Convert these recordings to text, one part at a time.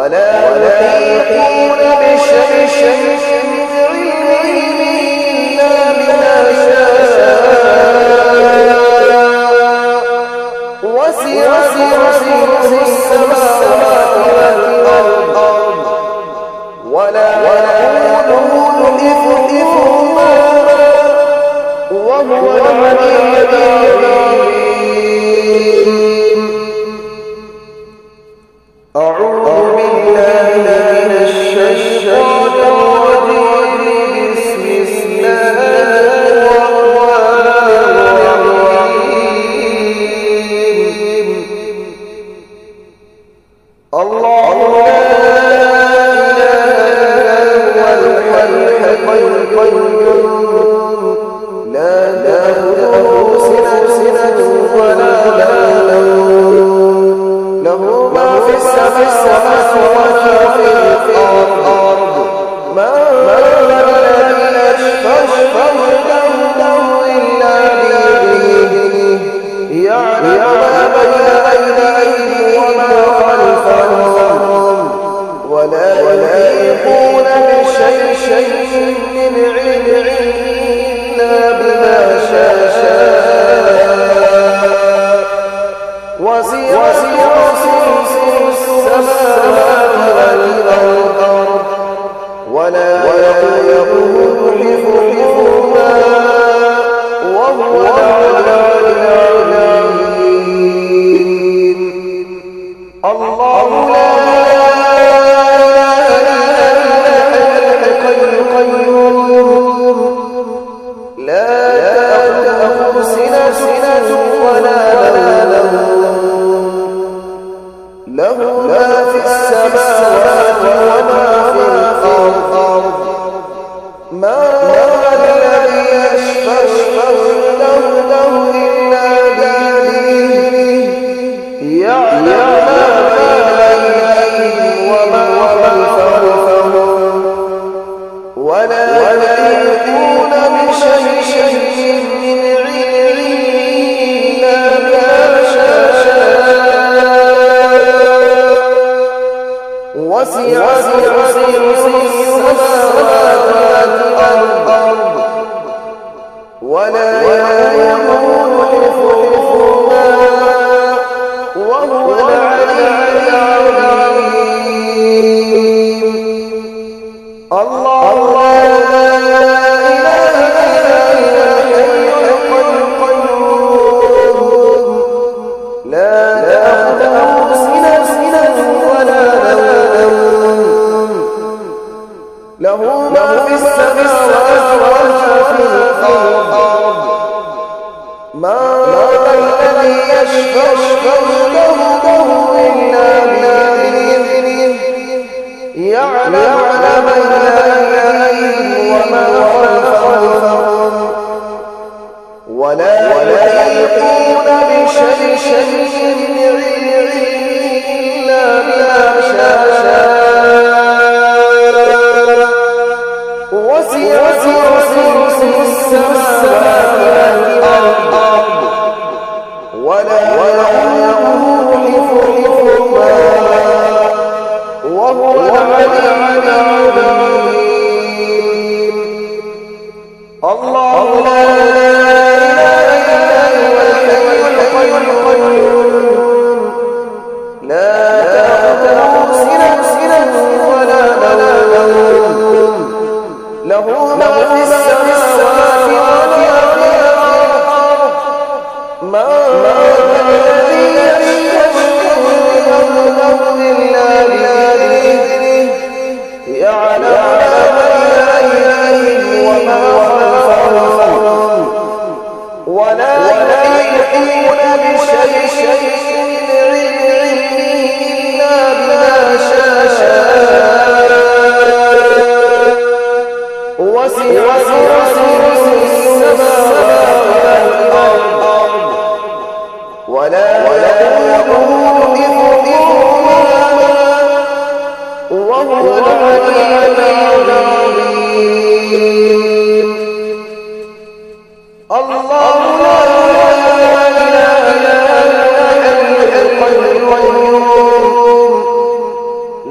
ولا يحيطون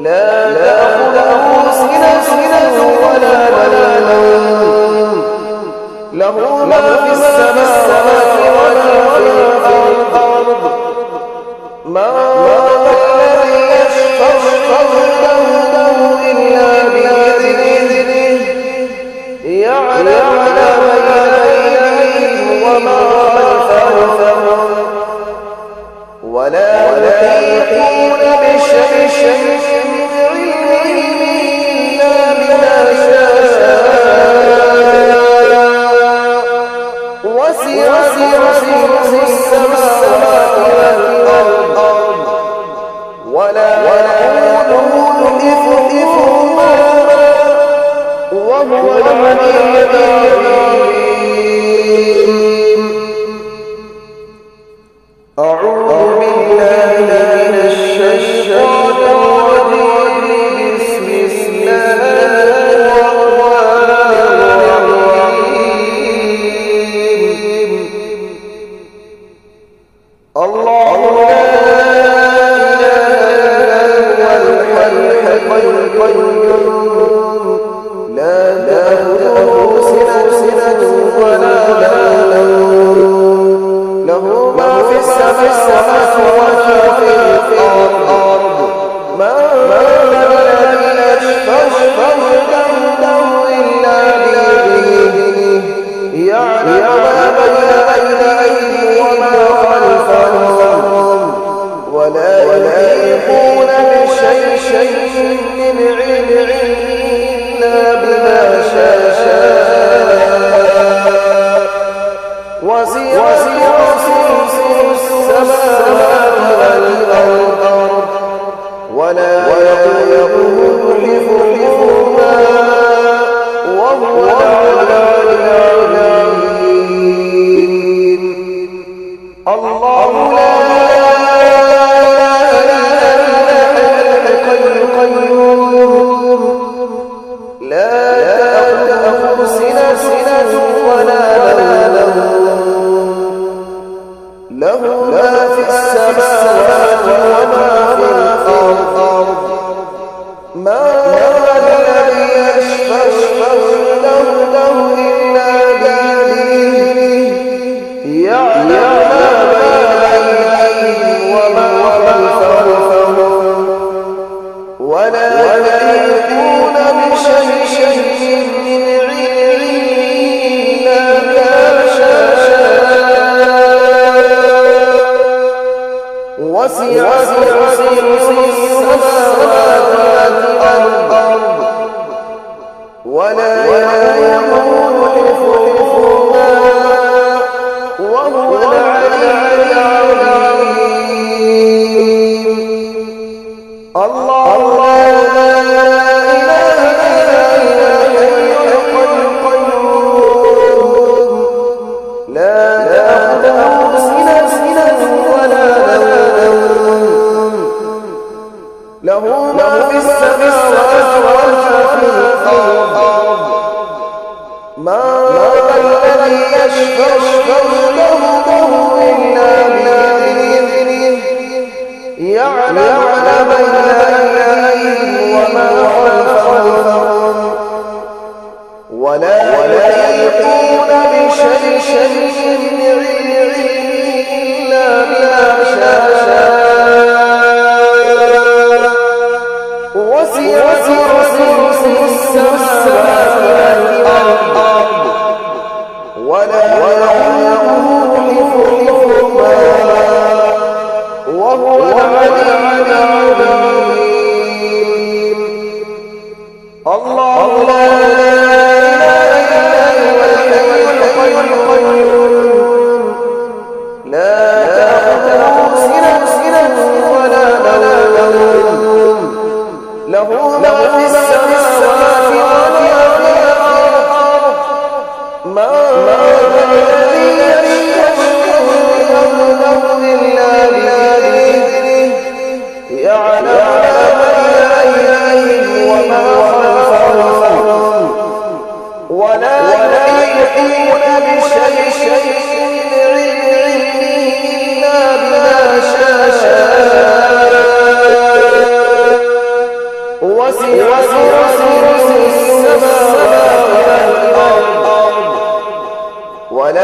لا تأخذه سنة في السماوات وما في الأرض ما الذي يشفع عنده إلا بإذنه يعلم ما بين أيديهم وما خلفهم ولا يحيطون بشيء من علمه إلا بما شاء وسع كرسيه السماوات والأرض ولا يؤوده حفظهما وهو العلي العظيم. أعوذ بالله من الشيطان الرجيم. بسم الله الرحمن الرحيم. الله لا إله إلا هو الحي القيوم لا تأخذه سنة ولا نوم له ما في السماوات وما في الأرض ما الذي يشفع عنده إلا بإذنه يعلم ما بين أيديهم وما خلفهم ولا يحيطون بشيء من علمه إلا بما شاء وسع كرسيه السماوات والأرض ولا يؤوده حفظهما وهو العلي العظيم. الله لا إله إلا الحي القيوم لا تأخذه سنة ولا نوم له ما في السماوات وما في الأرض ما الذي يشفع عنده إلا بإذنه يعلم ما بين أيديهم وما خلفهم ولا يحيطون بشيء من علمه إلا بما شاء وسع كرسيه السماوات والأرض ولا يؤوده حفظهما وهو العلي العظيم. الله لا إله إلا الحي القيوم لا تأخذه سنة ولا نوم له ما في السماوات وما في الأرض ما الذي يشفع عنده إلا بإذنه يعلم ما بين أيديهم وما خلفهم ولا يحيطون بشيء من علمه إلا بما شاء وسع كرسيه السماوات والأرض ولا يؤوده حفظهما وهو العلي العظيم. الله لا إله إلا الحي القيوم لا تأخذه سنة ولا نوم له ما في السماوات وما في الأرض ما الذي يشفع عنده إلا بإذنه يعلم ما بين أيديهم وما خلفهم ولا يحيطون بشيء من علمه إلا بما شاء وسع كرسيه السماوات والأرض ولا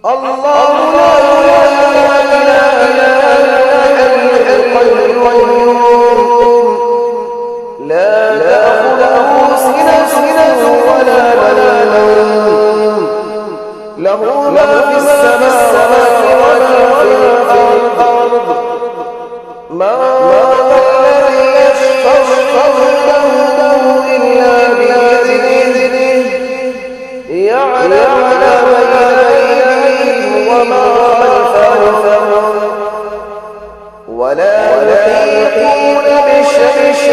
الله لا إله إلا هو الحي القيوم لا تأخذه سنة ولا نوم له ما في السماوات وما في الأرض ما الذي يشفع عنده إلا بإذنه يعلم ما بين أيديهم وما خلفهم ولا يحيطون بشيء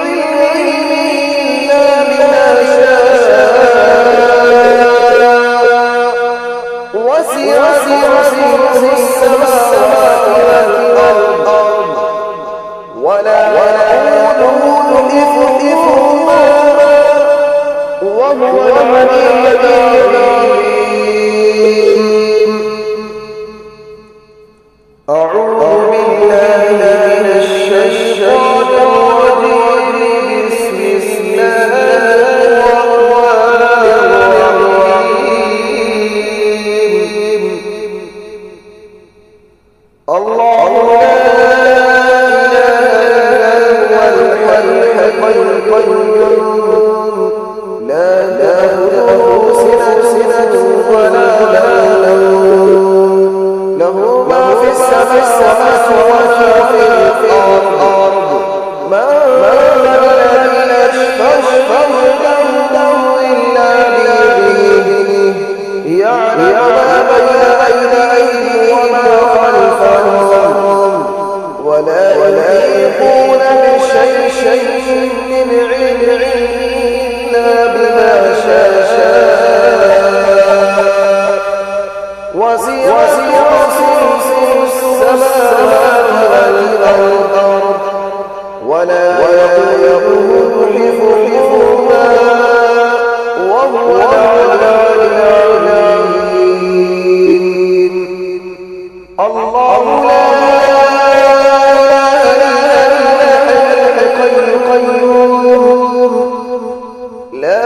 من علمه إلا بما شاء وسع كرسيه السماوات والأرض ولا يؤوده حفظهما وهو العلي العظيم. أعوذ بالله من الشيطان الرجيم بسم الله الرحمن الرحيم. الله لا إله إلا هو الحي القيوم لا تأخذه سنة ولا نوم له ما في السماوات وما في الأرض ما الذي يشفع عنده إلا بإذنه يعلم ما بين أيديهم وما خلفهم ولا يحيطون بشيء من علمه إلا بما شاء وسع كرسيه السماوات والأرض ولا يؤوده حفظهما وهو العلي العظيم. الله لا إله إلا هو الحي القيوم لا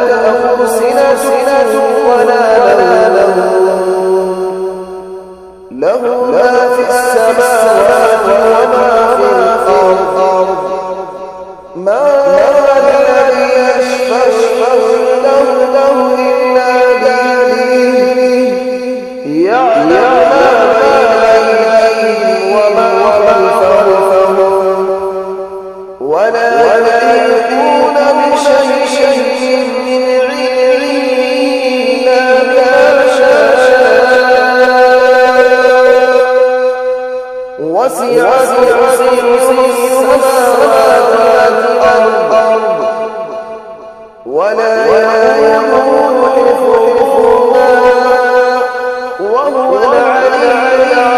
تأخذه سنة ولا نوم له ما في السماوات وما في الأرض ما الذي يشفع عنده إلا بإذنه يعلم ما بين أيديهم وما خلفهم ولا يحيطون بشيء من علمه إلا بما شاء وسع كرسيه السماوات والأرض ولا يؤوده حفظهما وهو العلي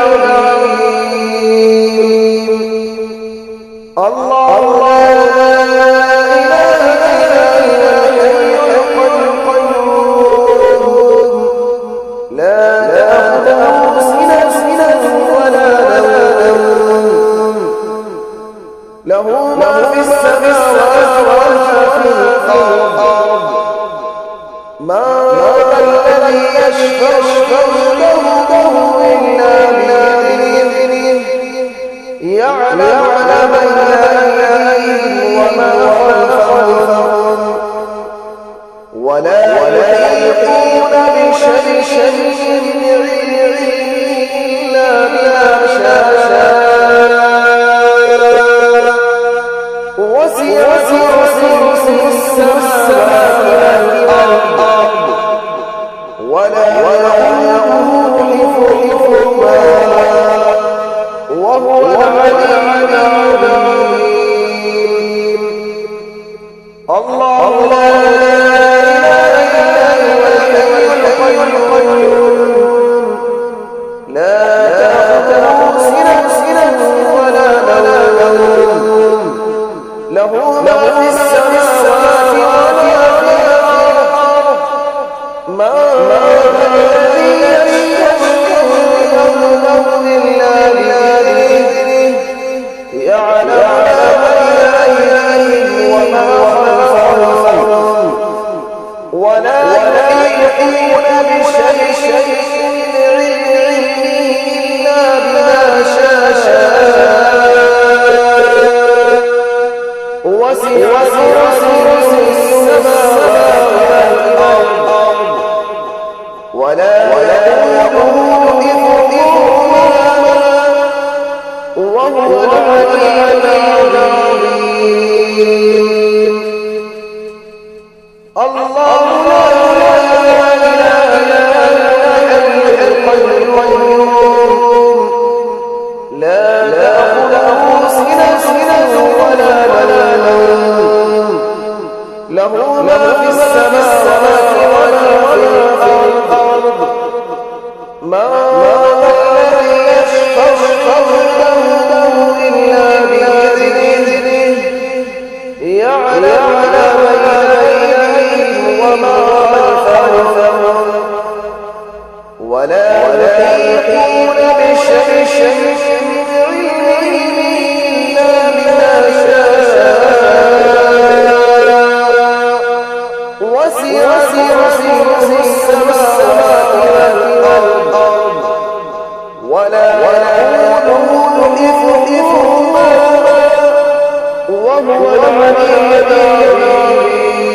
العظيم. الله لا إله إلا هو الحي القيوم لا تأخذه سنة ولا نوم له ما في السماوات وما في الأرض ما الذي يشفع عنده إلا بإذنه يعلم ما بين أيديهم وما خلفهم ولا يحيطون بشيء من علمه إلا بما شاء وسع كرسيه السماوات والأرض ولا يؤوده حفظهما وهو العلي العظيم. الله لا إله إلا هو الحي القيوم لا تأخذه سنة ولا نوم له ما في السماوات وما في الأرض ما الذي يشفع عنده إلا بإذنه يعلم ما بين أيديهم وما خلفهم ولا يحيطون بشيء من علمه إلا بما شاء وسع السماوات والأرض ولا يؤوده حفظهما وهو العلي العظيم. الله لا إله إلا هو الحي القيوم لا تأخذه سنة ولا نوم له ما في السماوات وما في الأرض ما الذي يشفع عنده إلا بإذنه يعلم ما بين أيديهم وما خلفهم ولا يحيطون بشيء من علمه إلا بما شاء وسع كرسيه السماوات والأرض ولا يؤوده حفظهما وهو العلي العظيم.